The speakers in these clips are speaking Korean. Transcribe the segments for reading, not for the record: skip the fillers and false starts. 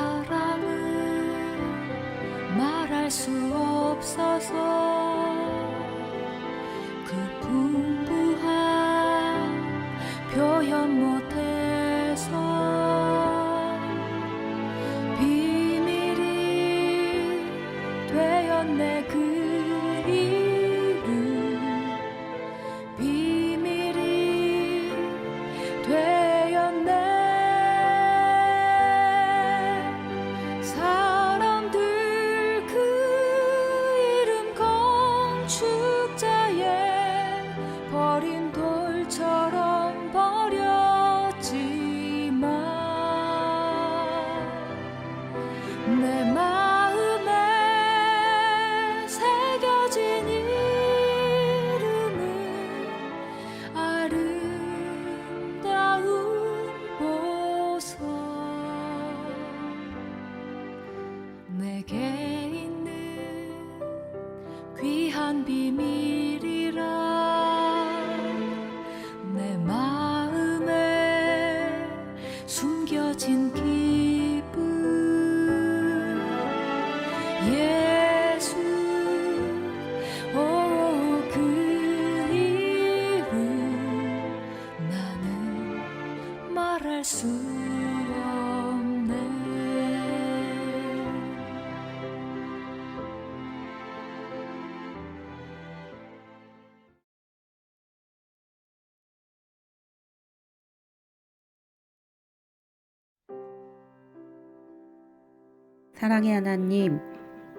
사랑을 말할 수 없어서 그 풍부한 표현 못해서 비밀이 되었네. 그 이름 비밀이 되었네. 사람들 그 이름 건축자의 버린 돌처럼 버렸지만 내 마음에 새겨진 이름은 아름다운 보석. 내게 있는 귀한 비밀이라 내 마음에 숨겨진 기쁨. 예수, 오, 그 이름 나는 말할 수 없네. 사랑의 하나님,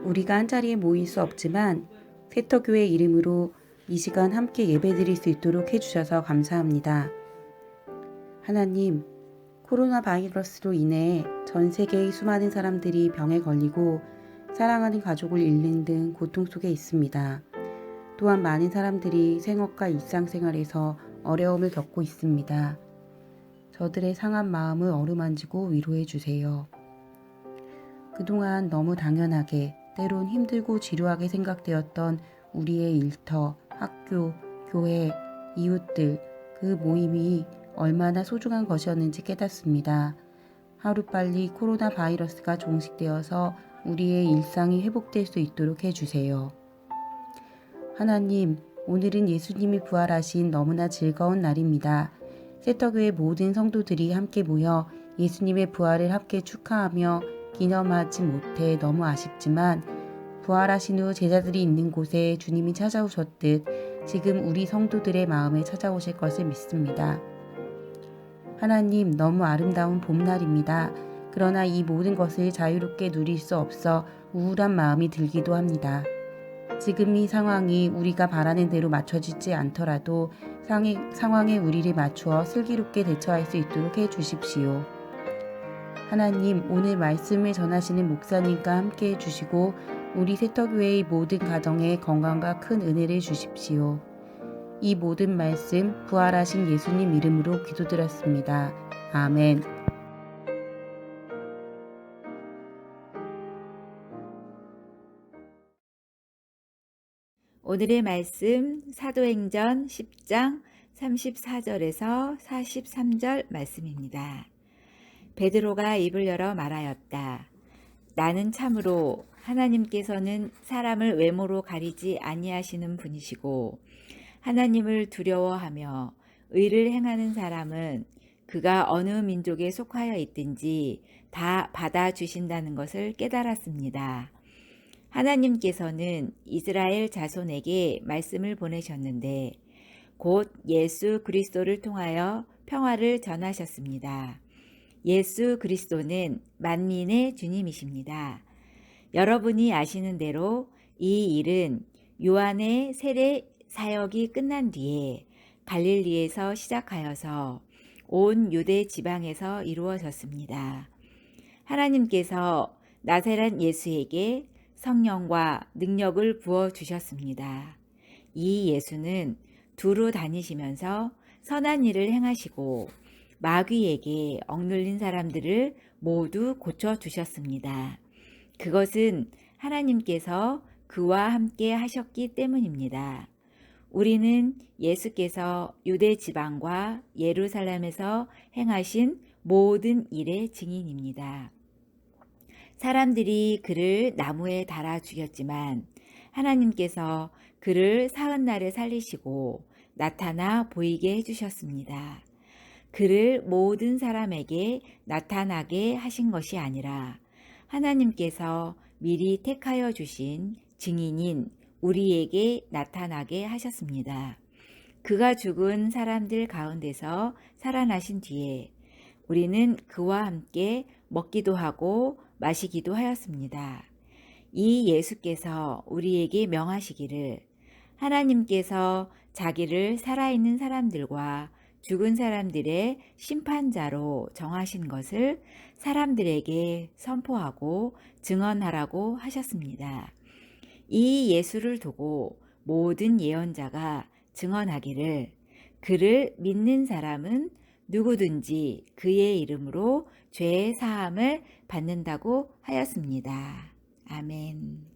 우리가 한자리에 모일 수 없지만 세터교회 이름으로 이 시간 함께 예배드릴 수 있도록 해주셔서 감사합니다. 하나님, 코로나 바이러스로 인해 전 세계의 수많은 사람들이 병에 걸리고 사랑하는 가족을 잃는 등 고통 속에 있습니다. 또한 많은 사람들이 생업과 일상생활에서 어려움을 겪고 있습니다. 저들의 상한 마음을 어루만지고 위로해 주세요. 그동안 너무 당연하게 때론 힘들고 지루하게 생각되었던 우리의 일터, 학교, 교회, 이웃들, 그 모임이 얼마나 소중한 것이었는지 깨닫습니다. 하루빨리 코로나 바이러스가 종식되어서 우리의 일상이 회복될 수 있도록 해주세요. 하나님, 오늘은 예수님이 부활하신 너무나 즐거운 날입니다. 세터교회 모든 성도들이 함께 모여 예수님의 부활을 함께 축하하며 기념하지 못해 너무 아쉽지만 부활하신 후 제자들이 있는 곳에 주님이 찾아오셨듯 지금 우리 성도들의 마음에 찾아오실 것을 믿습니다. 하나님, 너무 아름다운 봄날입니다. 그러나 이 모든 것을 자유롭게 누릴 수 없어 우울한 마음이 들기도 합니다. 지금 이 상황이 우리가 바라는 대로 맞춰지지 않더라도 상황에 우리를 맞추어 슬기롭게 대처할 수 있도록 해주십시오. 하나님, 오늘 말씀을 전하시는 목사님과 함께 해주시고 우리 세터교회의 모든 가정에 건강과 큰 은혜를 주십시오. 이 모든 말씀 부활하신 예수님 이름으로 기도드렸습니다. 아멘. 오늘의 말씀 사도행전 10장 34절에서 43절 말씀입니다. 베드로가 입을 열어 말하였다. 나는 참으로 하나님께서는 사람을 외모로 가리지 아니하시는 분이시고 하나님을 두려워하며 의를 행하는 사람은 그가 어느 민족에 속하여 있든지 다 받아주신다는 것을 깨달았습니다. 하나님께서는 이스라엘 자손에게 말씀을 보내셨는데 곧 예수 그리스도를 통하여 평화를 전하셨습니다. 예수 그리스도는 만민의 주님이십니다. 여러분이 아시는 대로 이 일은 요한의 세례 사역이 끝난 뒤에 갈릴리에서 시작하여서 온 유대 지방에서 이루어졌습니다. 하나님께서 나사렛 예수에게 성령과 능력을 부어주셨습니다. 이 예수는 두루 다니시면서 선한 일을 행하시고 마귀에게 억눌린 사람들을 모두 고쳐주셨습니다. 그것은 하나님께서 그와 함께 하셨기 때문입니다. 우리는 예수께서 유대 지방과 예루살렘에서 행하신 모든 일의 증인입니다. 사람들이 그를 나무에 달아 죽였지만 하나님께서 그를 사흘 날에 살리시고 나타나 보이게 해주셨습니다. 그를 모든 사람에게 나타나게 하신 것이 아니라 하나님께서 미리 택하여 주신 증인인 우리에게 나타나게 하셨습니다. 그가 죽은 사람들 가운데서 살아나신 뒤에 우리는 그와 함께 먹기도 하고 마시기도 하였습니다. 이 예수께서 우리에게 명하시기를 하나님께서 자기를 살아있는 사람들과 죽은 사람들의 심판자로 정하신 것을 사람들에게 선포하고 증언하라고 하셨습니다. 이 예수를 두고 모든 예언자가 증언하기를 그를 믿는 사람은 누구든지 그의 이름으로 죄의 사함을 받는다고 하였습니다. 아멘.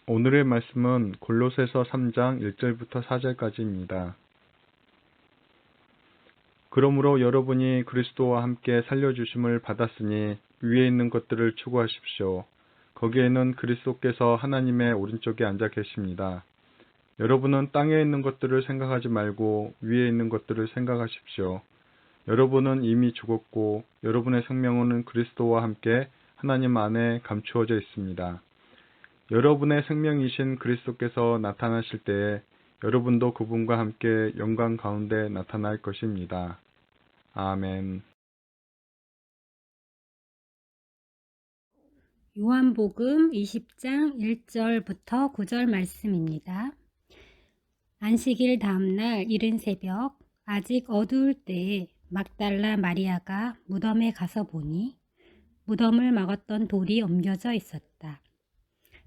오늘의 말씀은 골로새서 3장 1절부터 4절까지입니다. 그러므로 여러분이 그리스도와 함께 살려주심을 받았으니 위에 있는 것들을 추구하십시오. 거기에는 그리스도께서 하나님의 오른쪽에 앉아 계십니다. 여러분은 땅에 있는 것들을 생각하지 말고 위에 있는 것들을 생각하십시오. 여러분은 이미 죽었고 여러분의 생명은 그리스도와 함께 하나님 안에 감추어져 있습니다. 여러분의 생명이신 그리스도께서 나타나실 때에 여러분도 그분과 함께 영광 가운데 나타날 것입니다. 아멘. 요한복음 20장 1절부터 9절 말씀입니다. 안식일 다음날 이른 새벽 아직 어두울 때에 막달라 마리아가 무덤에 가서 보니 무덤을 막았던 돌이 옮겨져 있었다.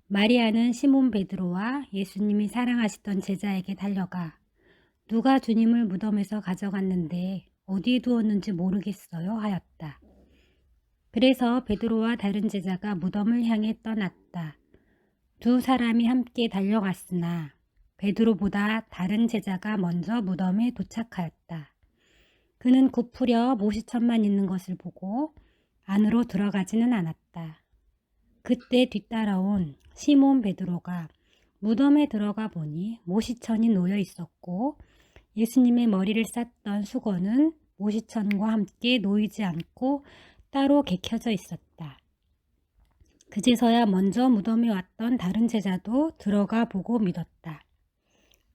마리아는 시몬 베드로와 예수님이 사랑하시던 제자에게 달려가 누가 주님을 무덤에서 가져갔는데 어디에 두었는지 모르겠어요 하였다. 그래서 베드로와 다른 제자가 무덤을 향해 떠났다. 두 사람이 함께 달려갔으나 베드로보다 다른 제자가 먼저 무덤에 도착하였다. 그는 굽으려 모시천만 있는 것을 보고 안으로 들어가지는 않았다. 그때 뒤따라온 시몬 베드로가 무덤에 들어가 보니 모시천이 놓여 있었고 예수님의 머리를 쌌던 수건은 모시천과 함께 놓이지 않고 따로 개켜져 있었다. 그제서야 먼저 무덤에 왔던 다른 제자도 들어가 보고 믿었다.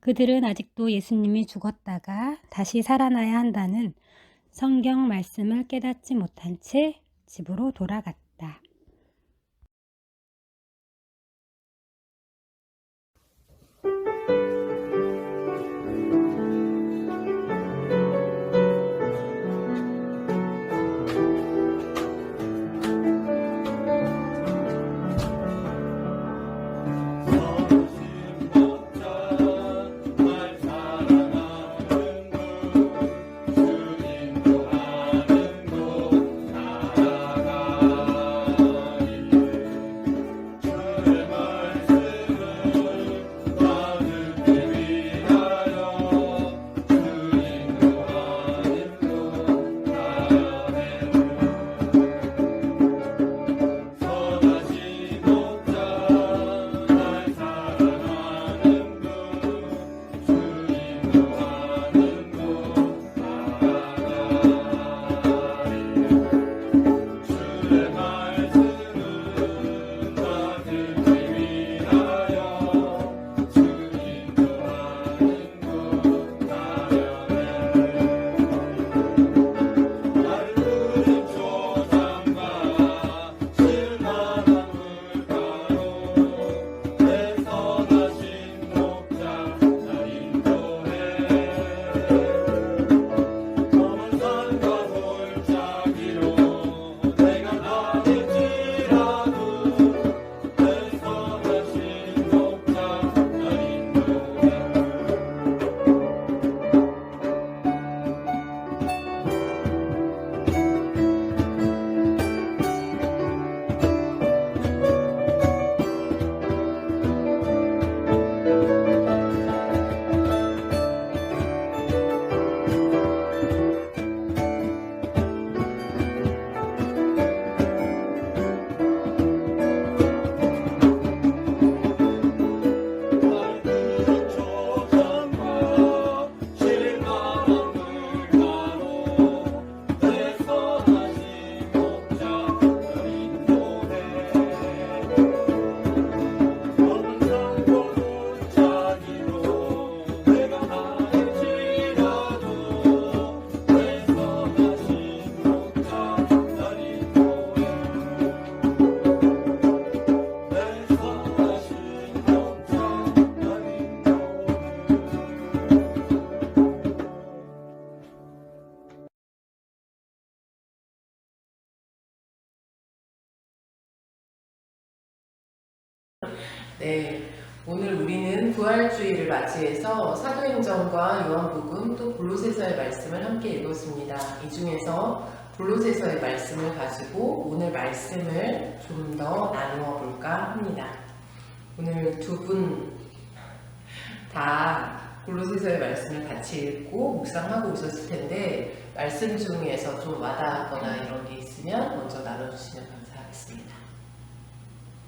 그들은 아직도 예수님이 죽었다가 다시 살아나야 한다는 성경 말씀을 깨닫지 못한 채 집으로 돌아갔다. 네, 오늘 우리는 부활주의를 맞이해서 사도행전과 요한복음 또 골로새서의 말씀을 함께 읽었습니다. 이 중에서 골로새서의 말씀을 가지고 오늘 말씀을 좀 더 나누어 볼까 합니다. 오늘 두 분 다 골로새서의 말씀을 같이 읽고 묵상하고 오셨을 텐데 말씀 중에서 좀 와닿았거나 이런 게 있으면 먼저 나눠주시면 감사하겠습니다.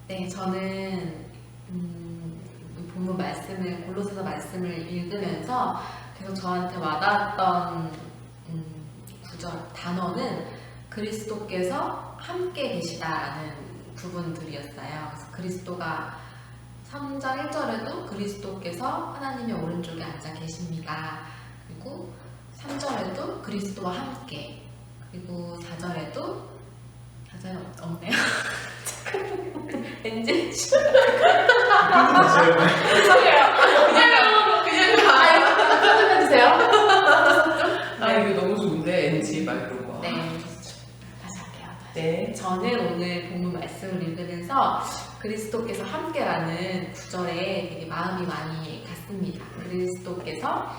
네, 저는 본문 말씀을 골로새서 말씀을 읽으면서 계속 저한테 와닿았던 구절 단어는 그리스도께서 함께 계시다라는 부분들이었어요. 그래서 그리스도가 3장 1절에도 그리스도께서 하나님의 오른쪽에 앉아 계십니다. 그리고 3절에도 그리스도와 함께, 그리고 4절에 없네요. 왠지 그냥 해주세요. 아 이거 너무 좋은데 NG 막 이런 거. 네, 다시 할게요. 네. 저는 오늘 본문 말씀을 읽으면서 그리스도께서 함께라는 구절에 되게 마음이 많이 갔습니다. 그리스도께서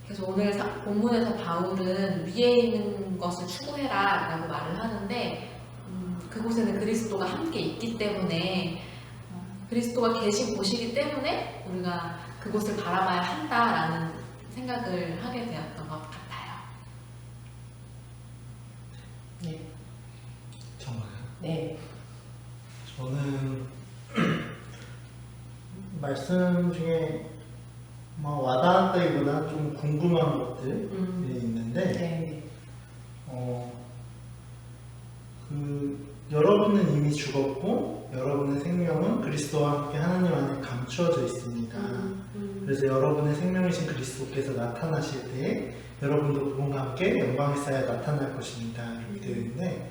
그래서 오늘 본문에서 바울은 위에 있는 것을 추구해라 라고 말을 하는데 그곳에는 그리스도가 함께 있기 때문에 그리스도가 계신 곳이기 때문에 우리가 그곳을 바라봐야 한다라는 생각을 하게 되었던 것 같아요. 네. 정말요? 네. 저는 말씀 중에 뭐 와닿았다기보다 좀 궁금한 것들이 있는데 네. 여러분은 이미 죽었고 여러분의 생명은 그리스도와 함께 하나님 안에 감추어져 있습니다. 그래서 여러분의 생명이신 그리스도께서 나타나실 때 여러분도 그분과 함께 영광의 사에 나타날 것입니다. 이렇게 되어 있는데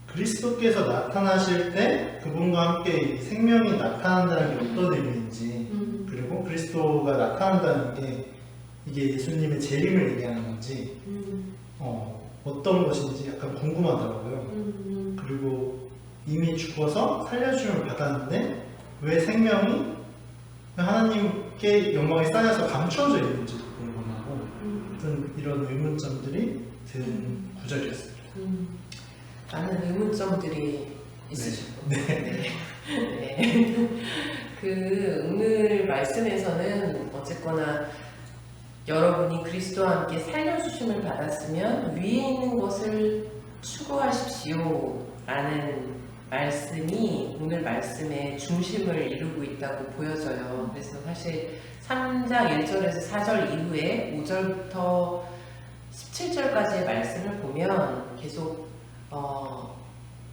그리스도께서 나타나실 때 그분과 함께 생명이 나타난다는 게 어떤 의미인지 그리고 그리스도가 나타난다는 게 이게 예수님의 재림을 얘기하는 건지 어떤 것인지 약간 궁금하더라고요. 그리고 이미 죽어서 살려주심을 받았는데 왜 생명이 하나님께 영광이 쌓여서 감추어져 있는지도 궁금하고 어떤 이런 의문점들이 든 구절이었습니다. 많은 의문점들이 있으시고. 네. 네. 오늘 말씀에서는 어쨌거나 여러분이 그리스도와 함께 살려주심을 받았으면 위에 있는 것을 추구하십시오 라는 말씀이 오늘 말씀의 중심을 이루고 있다고 보여져요. 그래서 사실 3장 1절에서 4절 이후에 5절부터 17절까지의 말씀을 보면 계속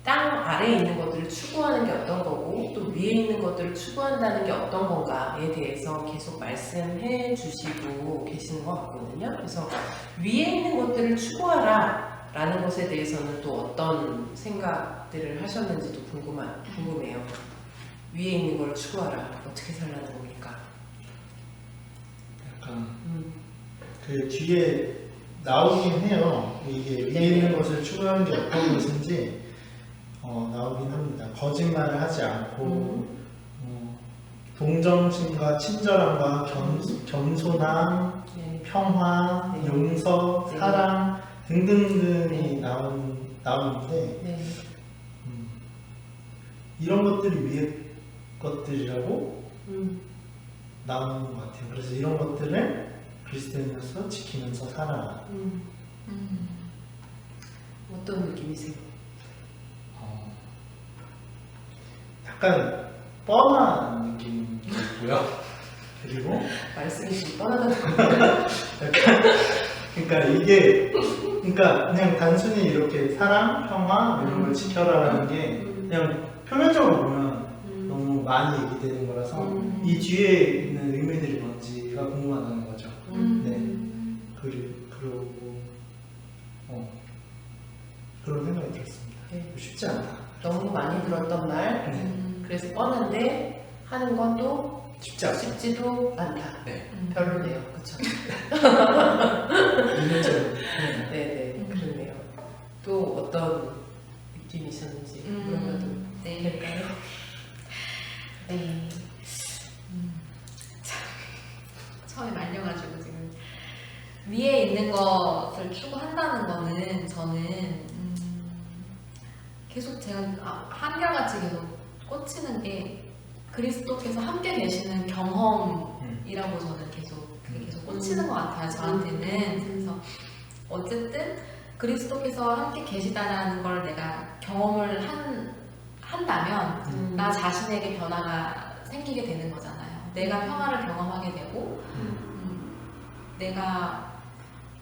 땅 아래에 있는 것들을 추구하는 게 어떤 거고 또 위에 있는 것들을 추구한다는 게 어떤 건가에 대해서 계속 말씀해 주시고 계시는 것 같거든요. 그래서 위에 있는 것들을 추구하라 라는 것에 대해서는 또 어떤 생각들을 하셨는지도 궁금해요. 위에 있는 걸 추구하라. 어떻게 살라는 겁니까? 약간 그 뒤에 나오긴 해요. 이게 위에 있는 것을 추구하는 게 어떤 것인지 나오긴 합니다. 거짓말을 하지 않고 동정심과 친절함과 겸손함, 네. 평화, 네. 용서, 네. 사랑 등등등이 나오는데 네. 이런 것들이 위에 것들이라고 음. 나오는 것 같아요. 그래서 이런 것들을 그리스도인으로서 지키면서 살아라. 어떤 느낌이세요? 약간 뻔한 느낌이 있고요. 그리고 말씀이 좀 뻔하다는 그러니까 이게 그냥 단순히 이렇게 사랑, 평화 이런 걸 지켜라라는 게 그냥 표면적으로 보면 너무 많이 얘기되는 거라서 이 뒤에 있는 의미들이 뭔지가 궁금하다는 거죠. 네. 그리고 그런 생각이 들었습니다. 네. 쉽지 않다. 너무 많이 들었던 말. 네. 그래서 뻔한데 하는 건 또 쉽지 않다. 쉽지도 않다. 네. 별로네요. 그렇죠? 의문점. 네네 그렇네요. 또 어떤 느낌이셨는지 물어봐도 네. 될까요? 네. 참, 처음에 말려가지고 지금 위에 있는 것을 추구한다는 거는 저는 계속 제가 한결같이 계속 꽂히는 게 그리스도께서 함께 계시는 경험이라고 저는 그게 계속 꽂히는 것 같아요, 저한테는. 그래서 어쨌든 그리스도께서 함께 계시다는 걸 내가 경험을 한다면 나 자신에게 변화가 생기게 되는 거잖아요. 내가 평화를 경험하게 되고 내가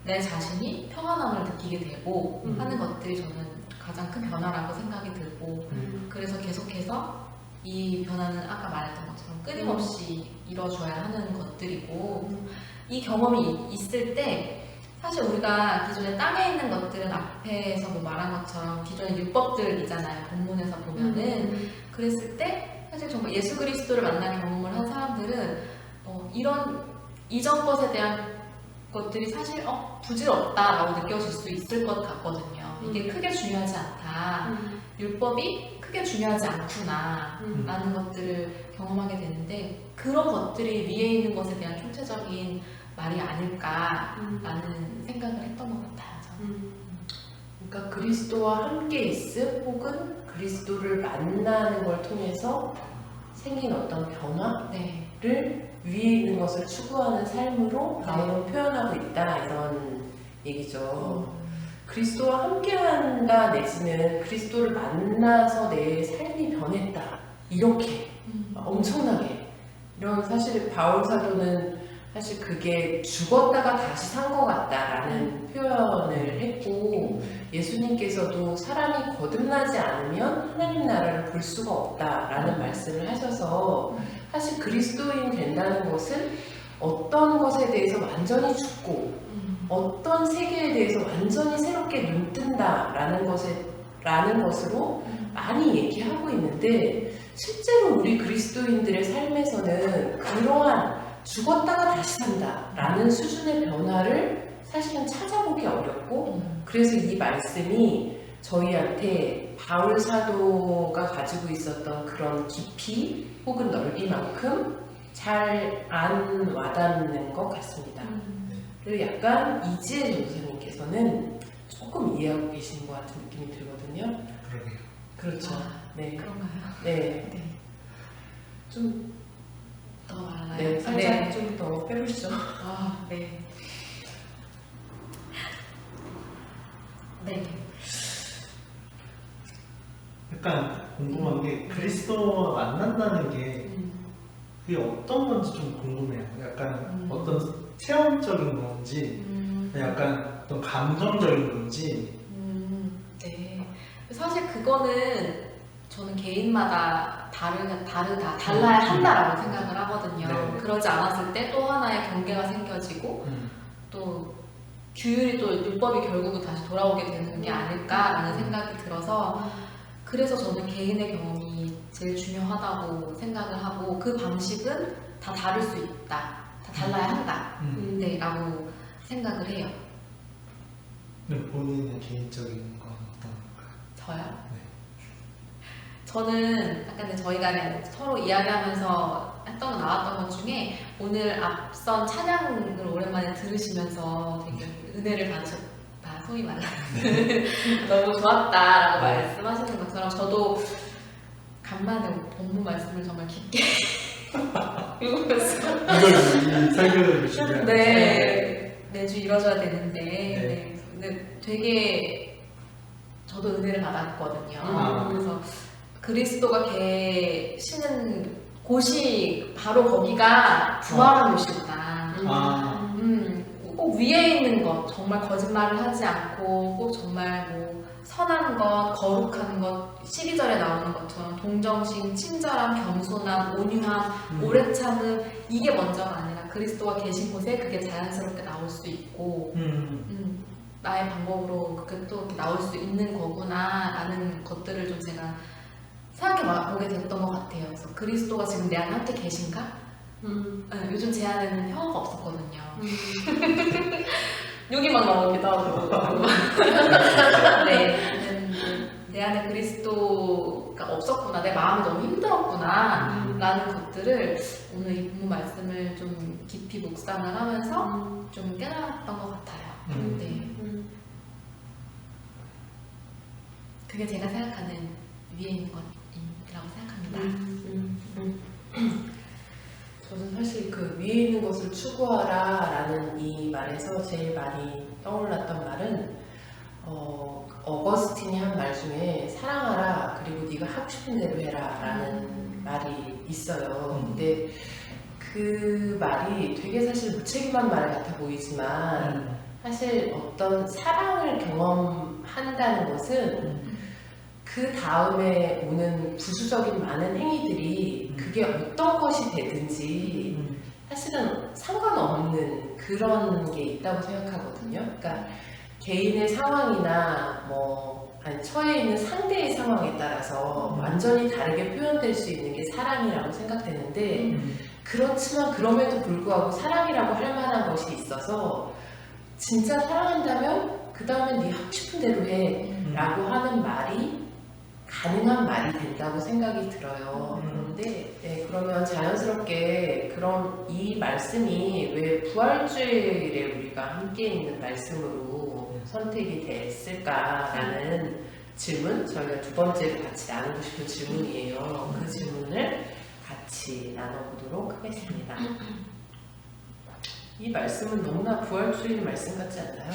내 자신이 평안함을 느끼게 되고 하는 것들이 저는 가장 큰 변화라고 생각이 들고 그래서 계속해서 이 변화는 아까 말했던 것처럼 끊임없이 이뤄줘야 하는 것들이고 이 경험이 있을 때 사실 우리가 기존에 땅에 있는 것들은 앞에서 뭐 말한 것처럼 기존의 율법들이잖아요. 본문에서 보면은 그랬을 때 사실 정말 예수 그리스도를 만난 경험을 한 사람들은 이런 이전 것에 대한 것들이 사실 부질없다라고 느껴질 수 있을 것 같거든요. 이게 크게 중요하지 않다. 율법이 크게 중요하지 않구나 라는 것들을 경험하게 되는데 그런 것들이 위에 있는 것에 대한 총체적인 말이 아닐까라는 생각을 했던 것 같아요. 저는. 그러니까 그리스도와 함께 있음 혹은 그리스도를 만나는 걸 통해서 생긴 어떤 변화를 네. 위에 있는 것을 추구하는 삶으로 바울은 표현하고 있다 이런 얘기죠. 그리스도와 함께한다 내지는 그리스도를 만나서 내 삶이 변했다 이렇게 엄청나게 이런 사실 바울 사도는 사실 그게 죽었다가 다시 산 것 같다라는 표현을 했고 예수님께서도 사람이 거듭나지 않으면 하나님 나라를 볼 수가 없다라는 말씀을 하셔서 사실 그리스도인 된다는 것은 어떤 것에 대해서 완전히 죽고 어떤 세계에 대해서 완전히 새롭게 눈뜬다라는 것으로 많이 얘기하고 있는데 실제로 우리 그리스도인들의 삶에서는 그러한 죽었다가 다시 산다라는 수준의 변화를 사실은 찾아보기 어렵고 그래서 이 말씀이 저희한테 바울 사도가 가지고 있었던 그런 깊이 혹은 넓이만큼 잘 안 와닿는 것 같습니다. 그리고 약간 이지혜 전도사님께서는 조금 이해하고 계시는 것 같은 느낌이 들거든요. 그러게요. 그렇죠. 네. 그런가요? 네. 네. 좀 더 말하나요? 네, 살짝 좀 더 빼보시죠. 네. 네. 약간 궁금한 게 그리스도와 만난다는 게 그게 어떤 건지 좀 궁금해요. 약간 어떤 체험적인 건지 약간 어떤 감정적인 건지 네. 사실 그거는 저는 개인마다 달라야 한다라고 생각을 하거든요. 네. 그러지 않았을 때 또 하나의 경계가 생겨지고 또 규율이 또 율법이 결국은 다시 돌아오게 되는 게 아닐까라는 생각이 들어서 그래서 저는 개인의 경험이 제일 중요하다고 생각을 하고 그 방식은 다 다를 수 있다. 다 달라야 한다. 네, 라고 생각을 해요. 근데 본인의 개인적인 건 어떤 건가요? 저요? 네. 저는 아까 근데 저희가 서로 이야기하면서 했던 나왔던 것 중에 오늘 앞선 찬양을 오랜만에 들으시면서 되게 은혜를 받으셨다 소위 말하는 너무 좋았다라고 네. 말씀하시는 것처럼 저도 간만에 본문 말씀을 정말 깊게 읽으면서 이걸 이 설교를 준비하는 네, 매주 이뤄져야 되는데 네. 근데 되게 저도 은혜를 받았거든요. 그래서 그리스도가 계시는 곳이 바로 거기가 부활한 곳이구나. 꼭 위에 있는 것, 정말 거짓말을 하지 않고 꼭 정말 뭐 선한 것, 거룩한 것, 12절에 나오는 것처럼 동정심, 친절함, 겸손함, 온유함, 오래 참음 이게 먼저가 아니라 그리스도가 계신 곳에 그게 자연스럽게 나올 수 있고 나의 방법으로 그게 또 이렇게 나올 수 있는 거구나 라는 것들을 좀 제가 생각해 보게 됐던 것 같아요. 그래서 그리스도가 지금 내 안에 함께 계신가? 네, 요즘 제 안에는 혀가 없었거든요. 여기만 나오기도 하고 네, 내 안에 그리스도가 그러니까 없었구나, 내 마음이 너무 힘들었구나 라는 것들을 오늘 이 본문 말씀을 좀 깊이 묵상을 하면서 좀 깨달았던 것 같아요. 네. 그게 제가 생각하는 위에 있는 것이라고 생각합니다. 저는 사실 그 위에 있는 것을 추구하라라는 이 말에서 제일 많이 떠올랐던 말은 어거스틴이 한 말 중에 사랑하라 그리고 네가 하고 싶은 대로 해라라는 말이 있어요. 근데 그 말이 되게 사실 무책임한 말 같아 보이지만 사실 어떤 사랑을 경험한다는 것은 그 다음에 오는 부수적인 많은 행위들이 그게 어떤 것이 되든지 사실은 상관없는 그런 게 있다고 생각하거든요. 그러니까 개인의 상황이나 아니 처해 있는 상대의 상황에 따라서 완전히 다르게 표현될 수 있는 게 사랑이라고 생각되는데 그렇지만 그럼에도 불구하고 사랑이라고 할 만한 것이 있어서 진짜 사랑한다면 그 다음에 네 하고 싶은 대로 해 라고 하는 말이 가능한 말이 된다고 생각이 들어요. 그런데 네, 그러면 자연스럽게 그런 이 말씀이 왜 부활주일에 우리가 함께 있는 말씀으로 선택이 됐을까라는 질문, 저희가 두 번째로 같이 나누고 싶은 질문이에요. 그 질문을 같이 나눠보도록 하겠습니다. 이 말씀은 너무나 부활주일 말씀 같지 않나요?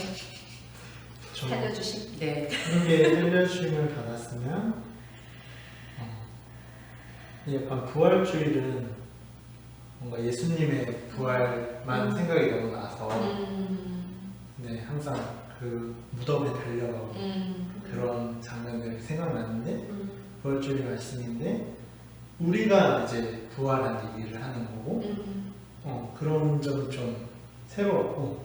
살려주신 네. 이게 살려주심을 받았으면 약간 부활주일은 뭔가 예수님의 부활만 생각이 너무 나서 네, 항상 그 무덤에 달려가고 그런 장면들이 생각나는데 부활주일 말씀인데 우리가 이제 부활한 얘기를 하는 거고 그런 점이 좀 새로웠고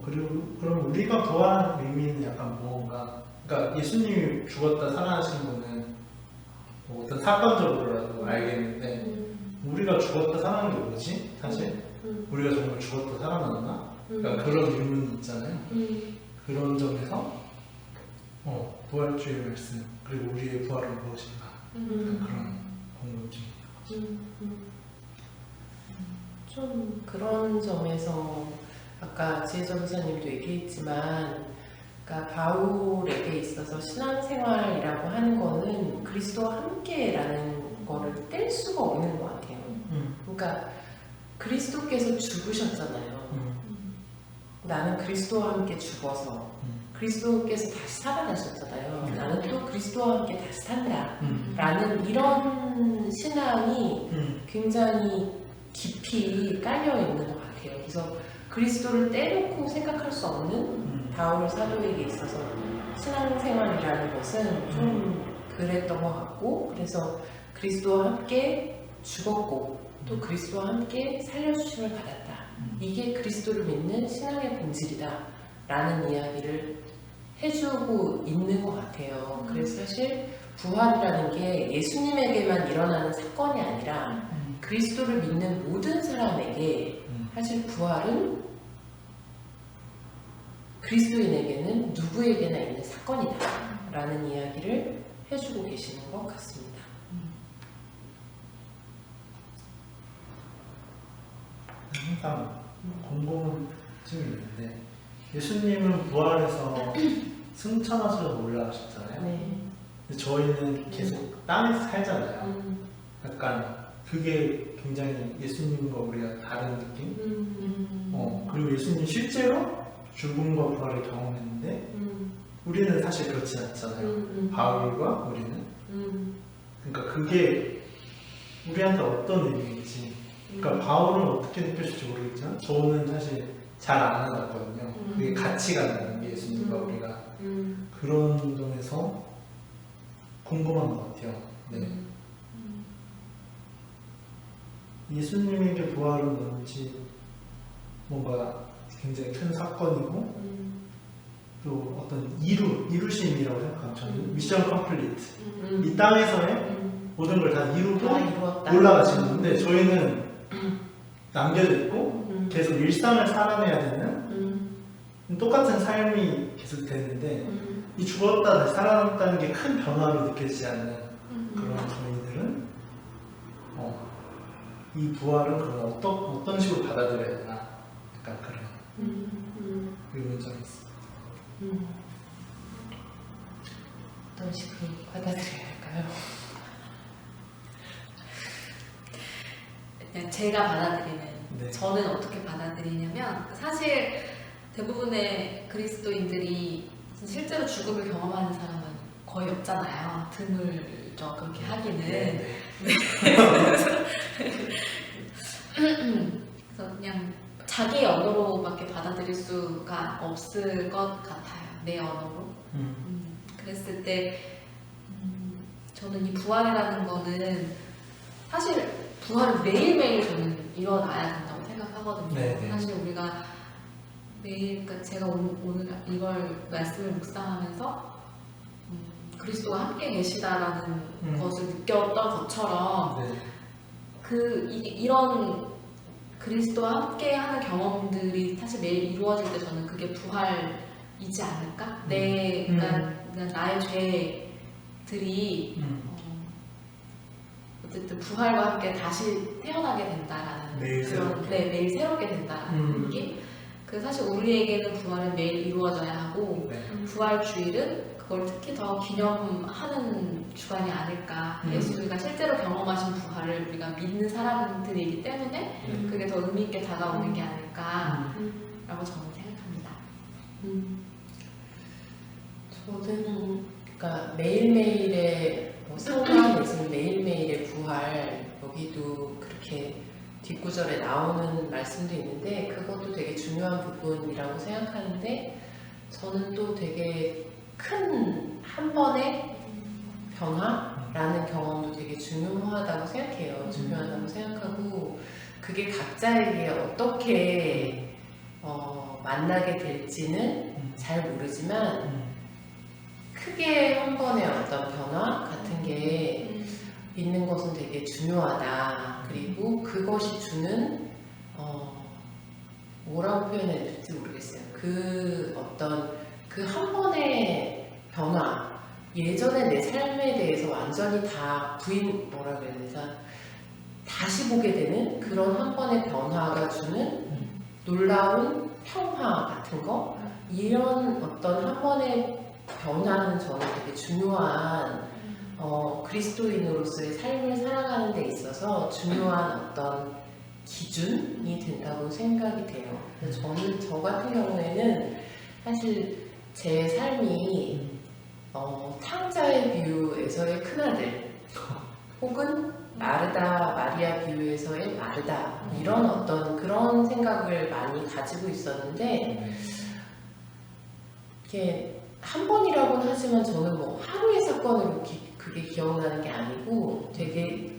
그리고 그럼 우리가 부활한 의미는 약간 무언가 그러니까 예수님이 죽었다 살아나신 거는 뭐 어떤 사건적으로라도 알겠는데 우리가 죽었다 살아난 게 뭐지? 사실 우리가 정말 죽었다 살아났나? 그러니까 그런 의문이 있잖아요. 그런 점에서 부활주의 말씀 그리고 우리의 부활은 무엇인가 그런 궁금증입니다. 좀 그런 점에서 아까 지혜정 목사님도 얘기했지만 그러니까 바울에게 있어서 신앙생활이라고 하는 거는 그리스도와 함께라는 거를 뗄 수가 없는 것 같아요. 그러니까 그리스도께서 죽으셨잖아요. 나는 그리스도와 함께 죽어서 그리스도께서 다시 살아나셨잖아요. 나는 또 그리스도와 함께 다시 산다 라는 이런 신앙이 굉장히 깊이 깔려 있는 것 같아요. 그래서 그리스도를 떼놓고 생각할 수 없는 바울 사도에게 있어서 신앙생활이라는 것은 좀 그랬던 것 같고 그래서 그리스도와 함께 죽었고 또 그리스도와 함께 살려주심을 받았다. 이게 그리스도를 믿는 신앙의 본질이다 라는 이야기를 해주고 있는 것 같아요. 그래서 사실 부활이라는 게 예수님에게만 일어나는 사건이 아니라 그리스도를 믿는 모든 사람에게 사실 부활은 그리스도인에게는 누구에게나 있는 사건이다 라는 이야기를 해주고 계시는 것 같습니다. 항상 궁금증이 있는데 예수님은 부활해서 승천하셔서 올라가셨잖아요. 네. 근데 저희는 계속 땅에서 살잖아요. 약간 그게 굉장히 예수님과 우리가 다른 느낌? 그리고 예수님 실제로 죽음과 부활을 경험했는데 우리는 사실 그렇지 않잖아요. 바울과 우리는. 그러니까 그게 우리한테 어떤 의미인지 그러니까 바울은 어떻게 느껴질지 모르겠지만 저는 사실 잘 안 와닿거든요. 그게 같이가 나는 게 예수님과 우리가 그런 점에서 궁금한 것 같아요. 네. 예수님에게 부활은 뭔지 뭔가 굉장히 큰 사건이고 또 어떤 이루심이라고 생각하면 저는 미션 컴플리트 이 땅에서의 모든 걸 다 이루고 올라가시는 건데 저희는 남겨져 있고 계속 일상을 살아내야 되는 똑같은 삶이 계속 되는데 이 죽었다 다시 살아났다는 게 큰 변화로 느껴지지 않는 그런 저희들은 이 부활은 그럼 어떤 식으로 받아들여야 되나 약간 그런 의문점이 있습니다. 어떤 식으로 받아들여야 할까요? 그냥 제가 받아들이는 네. 저는 어떻게 받아들이냐면 사실 대부분의 그리스도인들이 실제로 죽음을 경험하는 사람은 거의 없잖아요. 드물죠 그렇게 하기는. 네. 그래서 그냥 자기의 언어로밖에 받아들일 수가 없을 것 같아요. 내 언어로. 그랬을 때 저는 이 부활이라는 거는 사실 부활은 매일매일 저는 일어나야 된다고 생각하거든요. 네네. 사실 우리가 매일, 그러니까 제가 오늘 이걸 말씀을 묵상하면서 그리스도와 함께 계시다라는 것을 느꼈던 것처럼 네. 이런 그리스도와 함께하는 경험들이 사실 매일 이루어질 때 저는 그게 부활이지 않을까? 그러니까 나의 죄들이 어쨌든 부활과 함께 다시 태어나게 된다라는 매일 새롭게. 매일 새롭게 된다라는 느낌. 그 사실 우리에게는 부활은 매일 이루어져야 하고 네. 부활 주일은 그걸 특히 더 기념하는 주간이 아닐까. 예수가 실제로 경험하신 부활을 우리가 믿는 사람들이기 때문에 그게 더 의미 있게 다가오는 게 아닐까라고 저는 생각합니다. 저는 그러니까 매일매일의 상관 내지는 매일매일의 부활 여기도 그렇게 뒷구절에 나오는 말씀도 있는데 그것도 되게 중요한 부분이라고 생각하는데 저는 또 되게 큰 한 번의 변화라는 경험도 되게 중요하다고 생각해요. 중요하다고 생각하고 그게 각자에게 어떻게 만나게 될지는 잘 모르지만 크게 한 번의 어떤 변화 같은 게 있는 것은 되게 중요하다. 그리고 그것이 주는 뭐라고 표현해야 될지 모르겠어요. 그 한 번의 변화, 예전의 내 삶에 대해서 완전히 다 뭐라 그래야 되나 다시 보게 되는 그런 한 번의 변화가 주는 놀라운 평화 같은 거, 이런 어떤 한 번의 변화는 저는 되게 중요한 그리스도인으로서의 삶을 살아가는 데 있어서 중요한 어떤 기준이 된다고 생각이 돼요. 그래서 저는 저 같은 경우에는 사실 제 삶이 탕자의 비유에서의 큰아들 혹은 마르다 마리아 비유에서의 마르다 이런 어떤 그런 생각을 많이 가지고 있었는데 이게 한 번이라고는 하지만 저는 뭐 하루의 사건으로 그게 기억나는 게 아니고 되게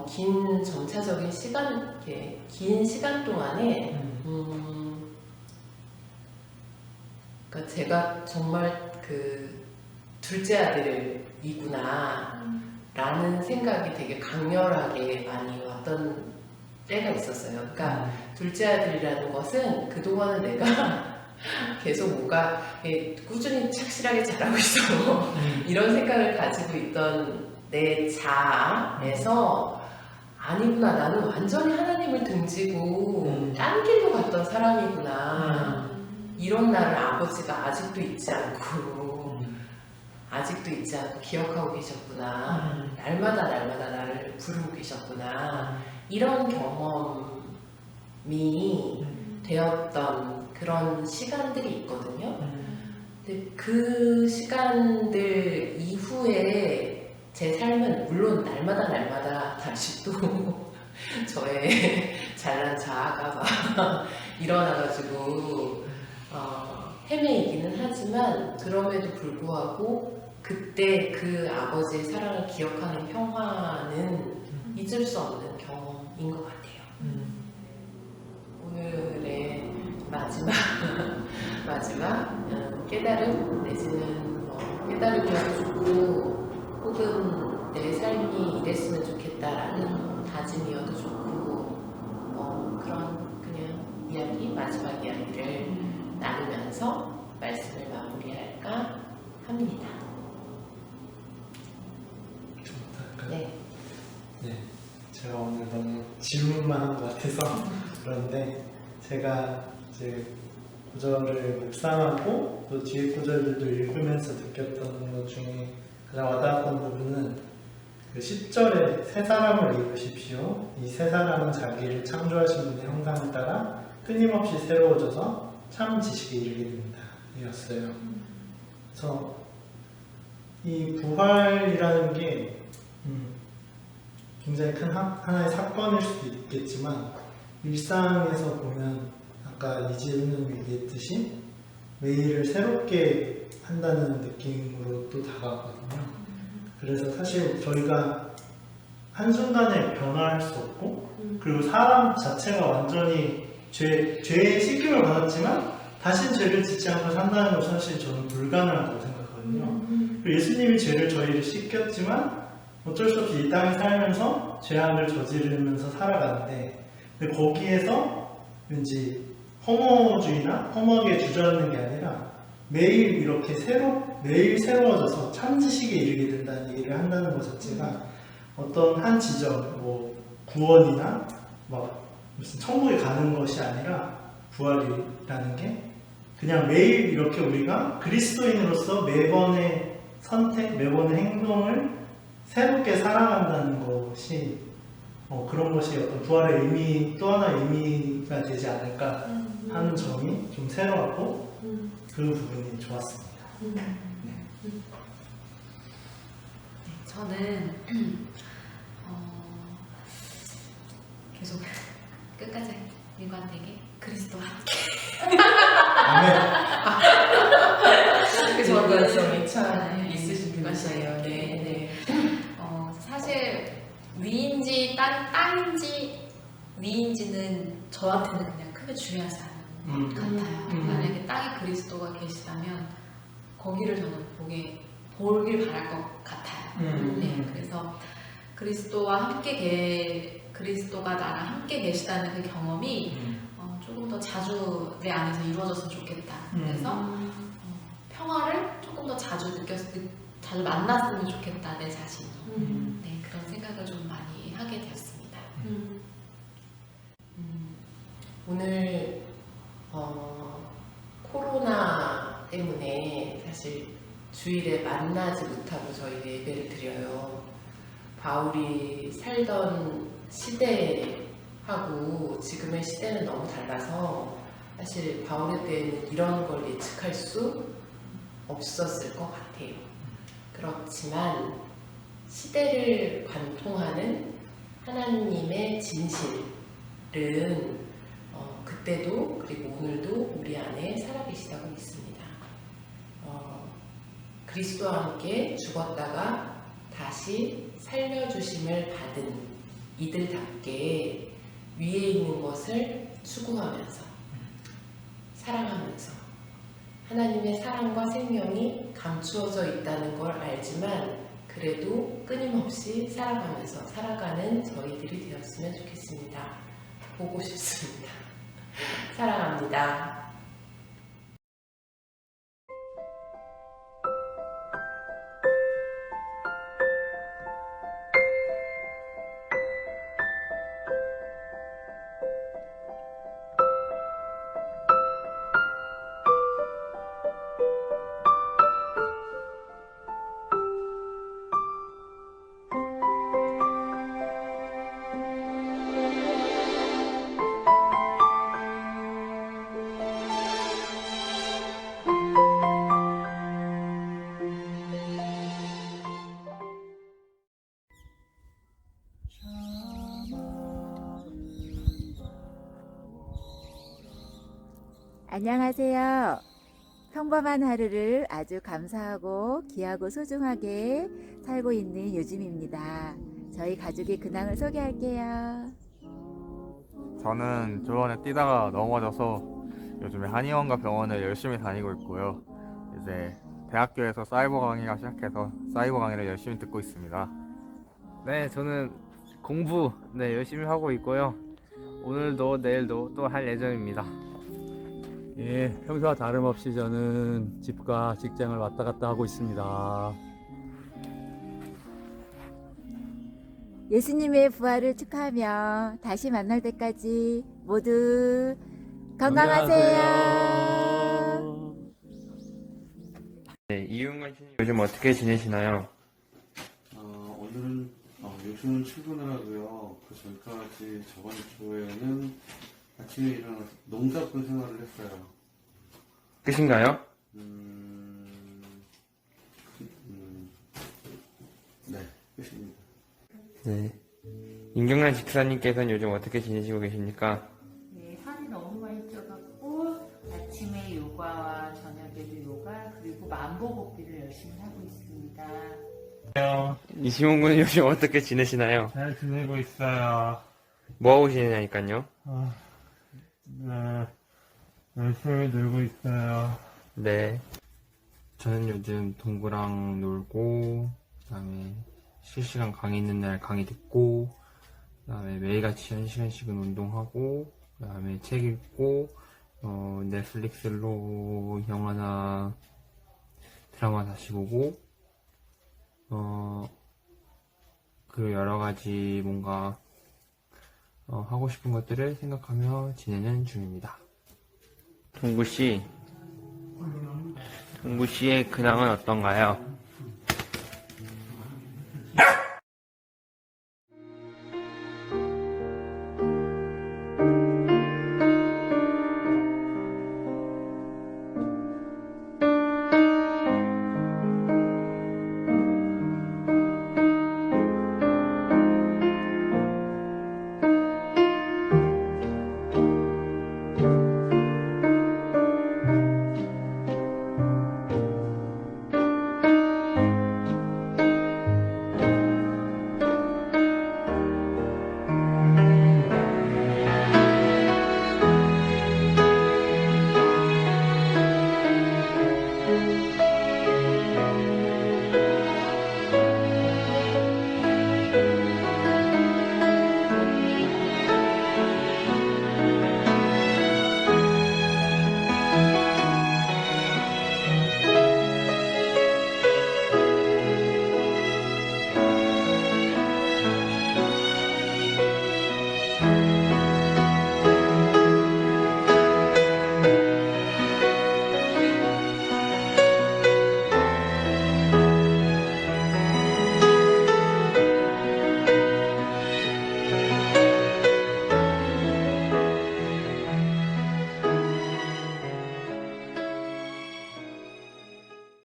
긴 점차적인 시간, 긴 시간 동안에 그러니까 제가 정말 그 둘째 아들이구나 라는 생각이 되게 강렬하게 많이 왔던 때가 있었어요. 그러니까 둘째 아들이라는 것은 그동안은 내가 계속 뭔가 꾸준히 착실하게 잘하고 있어 이런 생각을 가지고 있던 내 자아에서 아니구나, 나는 완전히 하나님을 등지고 딴 길로 갔던 사람이구나, 이런 나를 아버지가 아직도 잊지 않고 기억하고 계셨구나, 날마다 나를 부르고 계셨구나, 이런 경험이 되었던 그런 시간들이 있거든요. 근데 그 시간들 이후에 제 삶은 물론 날마다 다시 또 저의 잘난 자아가 막 일어나가지고 헤매이기는 하지만 그럼에도 불구하고 그때 그 아버지의 사랑을 기억하는 평화는 잊을 수 없는 경험인 것 같아요. 오늘의 마지막 깨달음 내지는 깨달음이어도 좋고 혹은 내 삶이 이랬으면 좋겠다라는 다짐이어도 좋고 그런 그냥 마지막 이야기를 나누면서 말씀을 마무리할까 합니다. 좋다. 네. 네, 제가 오늘 너무 질문만 한 것 같아서 그런데 제가 이제 구절을 묵상하고 또 뒤에 구절들도 읽으면서 느꼈던 것 중에 가장 와닿았던 부분은 그 10절에 새 사람을 입으십시오. 이 새 사람은 자기를 창조하신 분의 형상을 따라 끊임없이 새로워져서 참 지식에 이르게 됩니다. 이었어요. 그래서 이 부활이라는 게 굉장히 큰 하나의 사건일 수도 있겠지만 일상에서 보면 아까 이지은님 얘기했듯이 매일을 새롭게 한다는 느낌으로 또 다가가거든요. 그래서 사실 저희가 한순간에 변화할 수 없고 그리고 사람 자체가 완전히 죄의 씻김을 받았지만 다신 죄를 짓지 않고 산다는 건 사실 저는 불가능하다고 생각하거든요. 그리고 예수님이 죄를 저희를 씻겼지만 어쩔 수 없이 이 땅에 살면서 죄악을 저지르면서 살아가는데 근데 거기에서 왠지 허무주의나 허무하게 주저앉는 게 아니라 매일 이렇게 매일 새로워져서 참 지식에 이르게 된다는 얘기를 한다는 것 자체가 어떤 한 지점, 뭐 구원이나 막 무슨 천국에 가는 것이 아니라 부활이라는 게 그냥 매일 이렇게 우리가 그리스도인으로서 매번의 선택, 매번의 행동을 새롭게 살아간다는 것이 그런 것이 어떤 부활의 의미 또 하나의 의미가 되지 않을까 하는 점이 좀 새로웠고 그 부분이 좋았습니다. 저는 계속 끝까지 일관되게 그리스도와 함께 그 전관성이 참 네. 있으신 분이세요. 네. 사실 위인지 땅인지 위인지는 저한테는 그냥 크게 중요하지 않은 것 같아요. 만약에 땅에 그리스도가 계시다면 거기를 저는 보길 바랄 것 같아요. 네, 그래서 그리스도가 나랑 함께 계시다는 그 경험이 조금 더 자주 내 안에서 이루어졌으면 좋겠다. 그래서 평화를 조금 더 자주 만났으면 좋겠다, 내 자신이. 네, 그런 생각을 좀 많이 하게 되었습니다. 오늘 코로나 때문에 사실 주일에 만나지 못하고 저희 예배를 드려요. 바울이 살던 시대하고 지금의 시대는 너무 달라서 사실 바울의 때는 이런 걸 예측할 수 없었을 것 같아요. 그렇지만 시대를 관통하는 하나님의 진실은 그때도 그리고 오늘도 우리 안에 살아계시다고 믿습니다. 그리스도와 함께 죽었다가 다시 살려주심을 받은 이들답게 위에 있는 것을 추구하면서 사랑하면서 하나님의 사랑과 생명이 감추어져 있다는 걸 알지만 그래도 끊임없이 살아가면서 살아가는 저희들이 되었으면 좋겠습니다. 보고 싶습니다. 사랑합니다. 안녕하세요. 평범한 하루를 아주 감사하고 귀하고 소중하게 살고 있는 요즘입니다. 저희 가족의 근황을 소개할게요. 저는 저번에 뛰다가 넘어져서 요즘에 한의원과 병원을 열심히 다니고 있고요. 이제 대학교에서 사이버 강의가 시작해서 사이버 강의를 열심히 듣고 있습니다. 네, 저는 공부 열심히 하고 있고요. 오늘도 내일도 또 할 예정입니다. 예, 평소와 다름없이 저는 집과 직장을 왔다 갔다 하고 있습니다. 예수님의 부활을 축하하며 다시 만날 때까지 모두 건강하세요. 네, 이윤관 씨는 요즘 어떻게 지내시나요? 오늘은 요즘은 출근을 하고요. 그 전까지 저번 주에는 아침에 일어나서 농사꾼 생활을 했어요. 끝인가요? 네, 끝입니다. 네. 임경란 집사님께서는 요즘 어떻게 지내시고 계십니까? 네, 살이 너무 많이 쪄갖고 아침에 요가와 저녁에도 요가 그리고 만보 걷기를 열심히 하고 있습니다. 이시몬 군은 요즘 어떻게 지내시나요? 잘 지내고 있어요. 뭐하고 지내냐니까요? 네, 열심히 놀고 있어요. 네. 저는 요즘 동구랑 놀고, 그 다음에 실시간 강의 있는 날 강의 듣고, 그 다음에 매일같이 1시간씩은 운동하고, 그 다음에 책 읽고, 넷플릭스로 영화나 드라마 다시 보고, 그 여러가지 뭔가, 하고 싶은 것들을 생각하며 지내는 중입니다. 동구씨, 동구씨의 근황은 어떤가요?